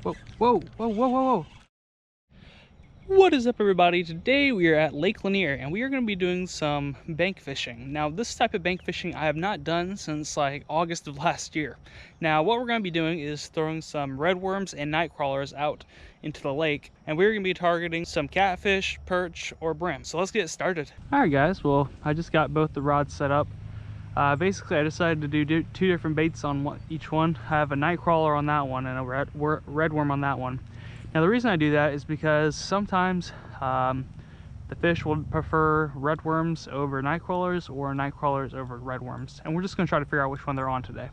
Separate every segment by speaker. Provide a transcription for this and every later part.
Speaker 1: Whoa, whoa, whoa, whoa, whoa, whoa. What is up, everybody? Today we are at Lake Lanier and we are going to be doing some bank fishing. Now, this type of bank fishing I have not done since like August of last year. Now, what we're going to be doing is throwing some redworms and night crawlers out into the lake, and we're going to be targeting some catfish, perch, or brim. So let's get started. Alright guys, well, I just got both the rods set up. Basically, I decided to do two different baits on each one. I have a night crawler on that one and a redworm on that one. Now, the reason I do that is because sometimes the fish will prefer redworms over night crawlers or night crawlers over redworms, and we're just going to try to figure out which one they're on today.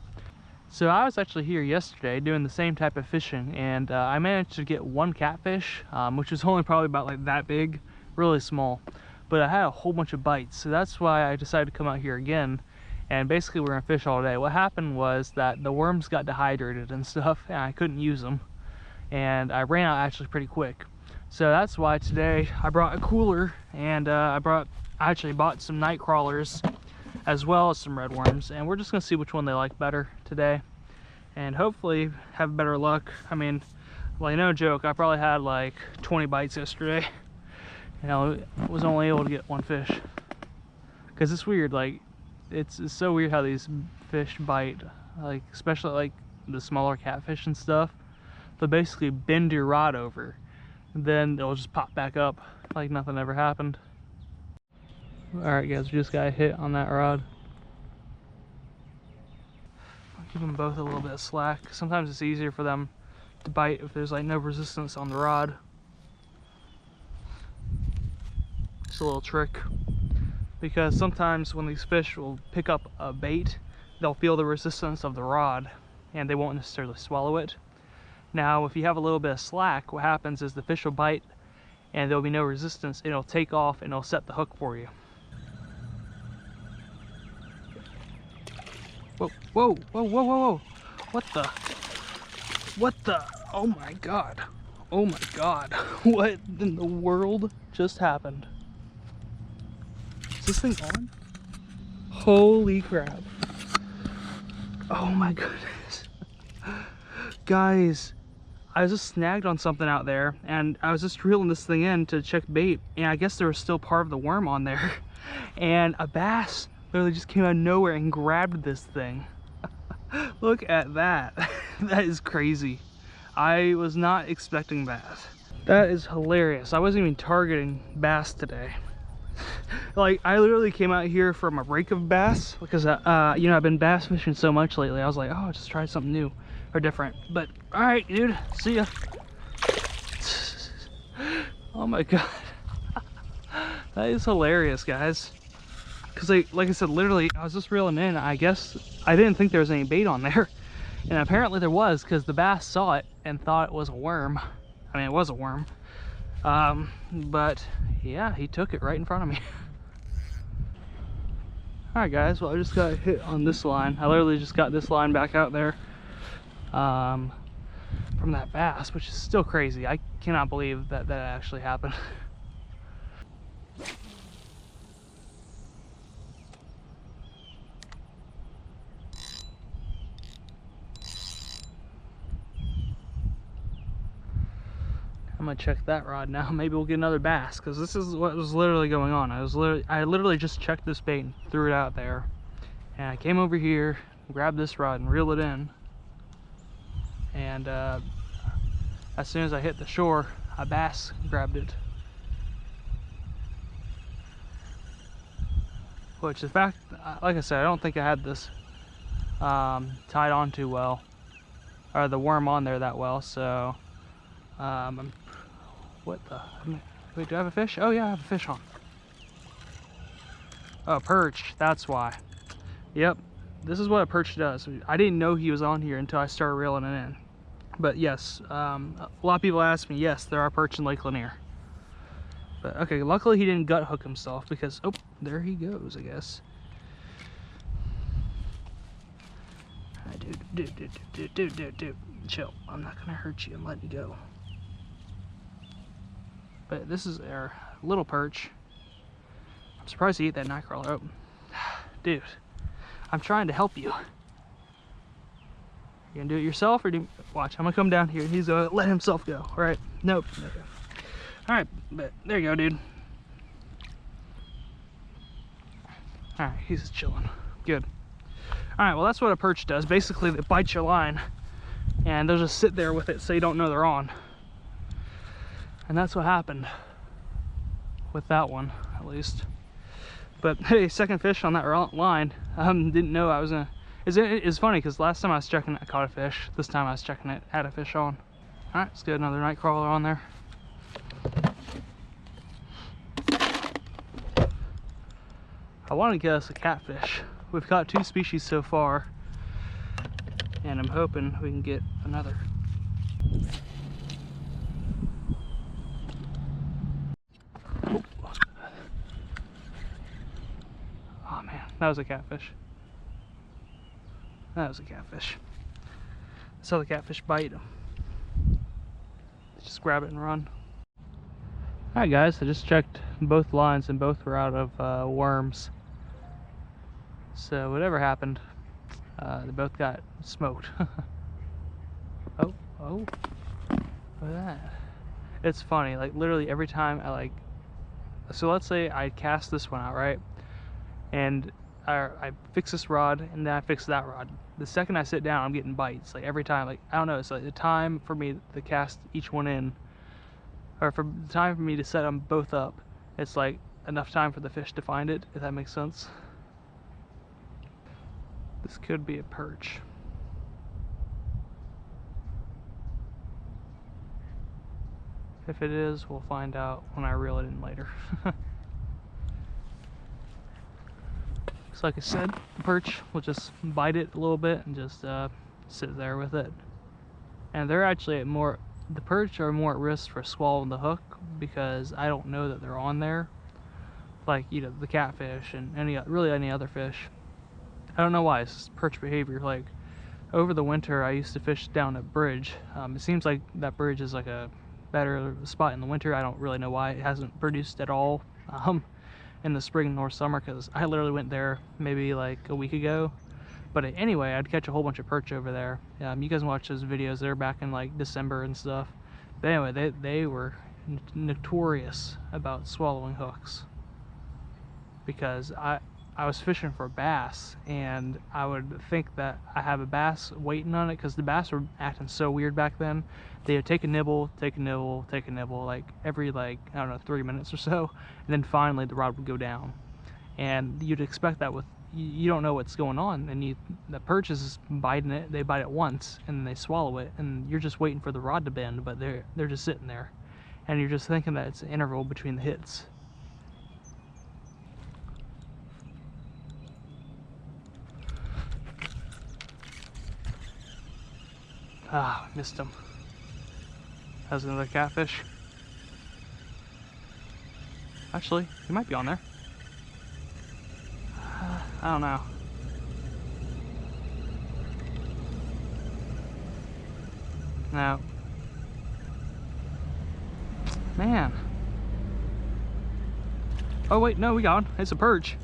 Speaker 1: So I was actually here yesterday doing the same type of fishing, and I managed to get one catfish, which was only probably about like that big, really small, but I had a whole bunch of bites, so that's why I decided to come out here again. And basically we're gonna fish all day. What happened was that the worms got dehydrated and stuff, and I couldn't use them, and I ran out actually pretty quick. So that's why today I brought a cooler, and I actually bought some night crawlers as well as some redworms, and we're just gonna see which one they like better today and hopefully have better luck. I mean, like, no joke, I probably had like 20 bites yesterday, and I was only able to get one fish. Because it's weird, like it's so weird how these fish bite, like especially like the smaller catfish and stuff. They'll basically bend your rod over, and then they'll just pop back up like nothing ever happened. Alright guys, we just got a hit on that rod. I'll give them both a little bit of slack. Sometimes it's easier for them to bite if there's like no resistance on the rod. Just a little trick, because sometimes when these fish will pick up a bait, they'll feel the resistance of the rod and they won't necessarily swallow it. Now, if you have a little bit of slack, what happens is the fish will bite and there'll be no resistance. It'll take off and it'll set the hook for you. Whoa, whoa, whoa, whoa, whoa, whoa. What the, oh my God. Oh my God. What in the world just happened? Is this thing on? Holy crap. Oh my goodness. Guys, I was just snagged on something out there, and I was just reeling this thing in to check bait, and I guess there was still part of the worm on there. And a bass literally just came out of nowhere and grabbed this thing. Look at that. That is crazy. I was not expecting that. That is hilarious. I wasn't even targeting bass today. Like, I literally came out here from a rake of bass because you know, I've been bass fishing so much lately. I was like, oh, just try something new or different. But all right, dude, see ya. Oh my God. That is hilarious, guys. Because like I said, literally I was just reeling in. I guess I didn't think there was any bait on there, and apparently there was, because the bass saw it and thought it was a worm. I mean, it was a worm. But yeah, he took it right in front of me. Alright guys, well, I just got hit on this line. I literally just got this line back out there from that bass, which is still crazy. I cannot believe that actually happened. I'm gonna check that rod now. Maybe we'll get another bass, because this is what was literally going on. I literally just checked this bait and threw it out there, and I came over here, grabbed this rod and reeled it in, and as soon as I hit the shore, a bass grabbed it. Which, in fact, like I said, I don't think I had this tied on too well, or the worm on there that well, so what the, wait, do I have a fish? Oh yeah, I have a fish on. Oh, perch, that's why. Yep, this is what a perch does. I didn't know he was on here until I started reeling it in. But yes, a lot of people ask me, yes, there are perch in Lake Lanier. But okay, luckily he didn't gut hook himself, because, oh, there he goes, I guess. Dude, chill. I'm not gonna hurt you. I'm letting you go. But this is our little perch. I'm surprised he ate that night crawler. Oh, dude, I'm trying to help you. You gonna do it yourself or do you... Watch, I'm gonna come down here and he's gonna let himself go. All right, nope. Okay. All right, but there you go, dude. All right, he's just chilling. Good. All right, well, that's what a perch does. Basically, they bite your line and they'll just sit there with it so you don't know they're on. And that's what happened with that one, at least. But hey, second fish on that line. Didn't know I was gonna... It's funny because last time I was checking it, I caught a fish. This time I was checking it, had a fish on. All right, let's get another night crawler on there. I want to get us a catfish. We've caught 2 species so far, and I'm hoping we can get another. Oh man, that was a catfish. That was a catfish. I saw the catfish bite him. Just grab it and run. Alright guys, I just checked both lines and both were out of worms. So whatever happened, they both got smoked. Oh, look at that. It's funny, like literally every time so let's say I cast this one out, right? And I fix this rod and then I fix that rod. The second I sit down, I'm getting bites. Like every time, like I don't know, it's like the time for me to cast each one in, or for the time for me to set them both up, it's like enough time for the fish to find it, if that makes sense. This could be a perch. If it is, we'll find out when I reel it in later. So like I said, the perch will just bite it a little bit and just sit there with it. And they're actually the perch are more at risk for swallowing the hook because I don't know that they're on there. Like, you know, the catfish and really any other fish. I don't know why, it's just perch behavior. Like, over the winter I used to fish down a bridge. It seems like that bridge is like a better spot in the winter. I don't really know why it hasn't produced at all in the spring nor summer, because I literally went there maybe like a week ago. But anyway, I'd catch a whole bunch of perch over there. You guys can watch those videos. They're back in like December and stuff. But anyway, they were notorious about swallowing hooks, because I was fishing for bass, and I would think that I have a bass waiting on it, because the bass were acting so weird back then. They would take a nibble, take a nibble, take a nibble, like every, like, I don't know, 3 minutes or so, and then finally the rod would go down. And you'd expect that with, you don't know what's going on, and the perch is biting it, they bite it once, and then they swallow it, and you're just waiting for the rod to bend, but they're just sitting there. And you're just thinking that it's an interval between the hits. Ah, missed him. That was another catfish. Actually, he might be on there. I don't know. No. Man. Oh wait, no, we got one. It's a perch.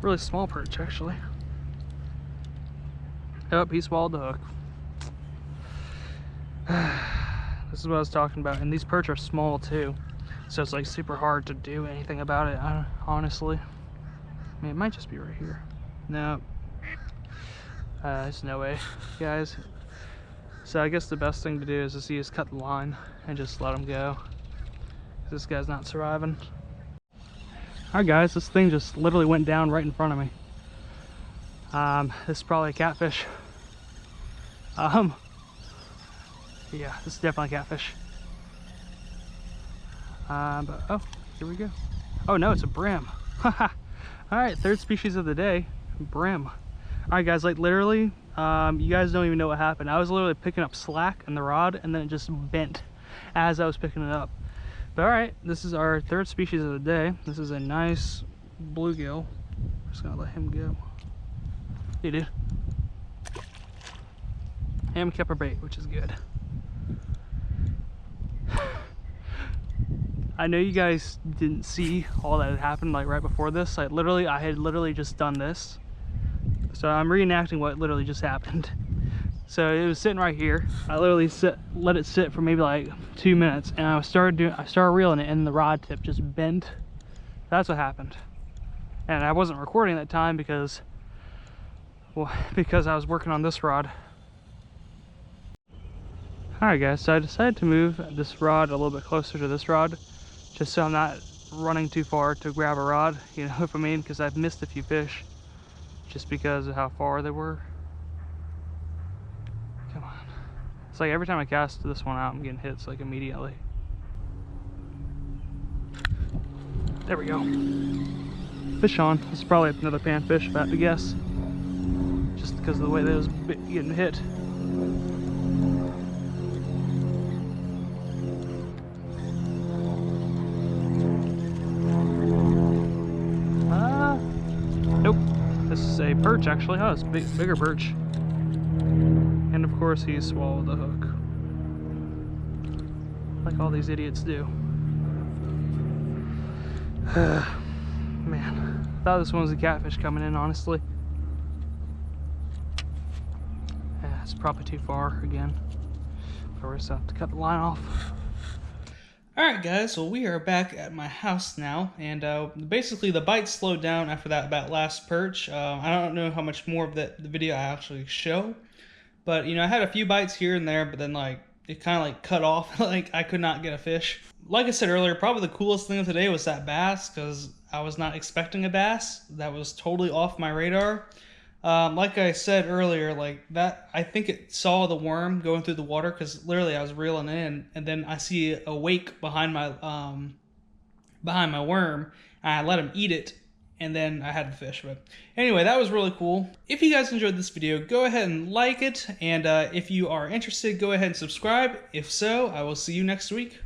Speaker 1: Really small perch, actually. Yep, he swallowed the hook. This is what I was talking about, and these perch are small too, so it's like super hard to do anything about it, honestly. I mean, it might just be right here. No, there's no way, guys. So I guess the best thing to do is just cut the line and just let him go. This guy's not surviving. Alright guys, this thing just literally went down right in front of me. This is probably a catfish. Yeah, this is definitely catfish. But, oh, here we go. Oh no, it's a brim. Alright, third species of the day, brim. Alright guys, like literally, you guys don't even know what happened. I was literally picking up slack in the rod and then it just bent as I was picking it up. But alright, this is our third species of the day. This is a nice bluegill. I'm just gonna let him go. Hey dude. And kept our bait, which is good. I know you guys didn't see all that had happened like right before this. I had literally just done this. So I'm reenacting what literally just happened. So it was sitting right here. I literally let it sit for maybe like 2 minutes, and I started reeling it, and the rod tip just bent. That's what happened. And I wasn't recording that time because, well, because I was working on this rod. Alright guys, so I decided to move this rod a little bit closer to this rod, just so I'm not running too far to grab a rod, you know what I mean, because I've missed a few fish just because of how far they were. Come on. It's like every time I cast this one out, I'm getting hits like immediately. There we go. Fish on. This is probably another panfish, if I had to guess, just because of the way that it was getting hit. Nope. This is a perch, actually. Oh, it's a bigger perch. And of course, he swallowed the hook, like all these idiots do. Man, I thought this one was a catfish coming in, honestly. Yeah, it's probably too far again. Of course, I have to cut the line off. Alright guys, well we are back at my house now, and basically the bite slowed down after that last perch. I don't know how much more of the video I actually show, but you know, I had a few bites here and there, but then like it kind of like cut off. Like I could not get a fish. Like I said earlier, probably the coolest thing of today was that bass, because I was not expecting a bass. That was totally off my radar. Like I said earlier, like that, I think it saw the worm going through the water, because literally I was reeling in, and then I see a wake behind my worm, and I let him eat it, and then I had the fish. But anyway, that was really cool. If you guys enjoyed this video, go ahead and like it, and if you are interested, go ahead and subscribe. If so, I will see you next week.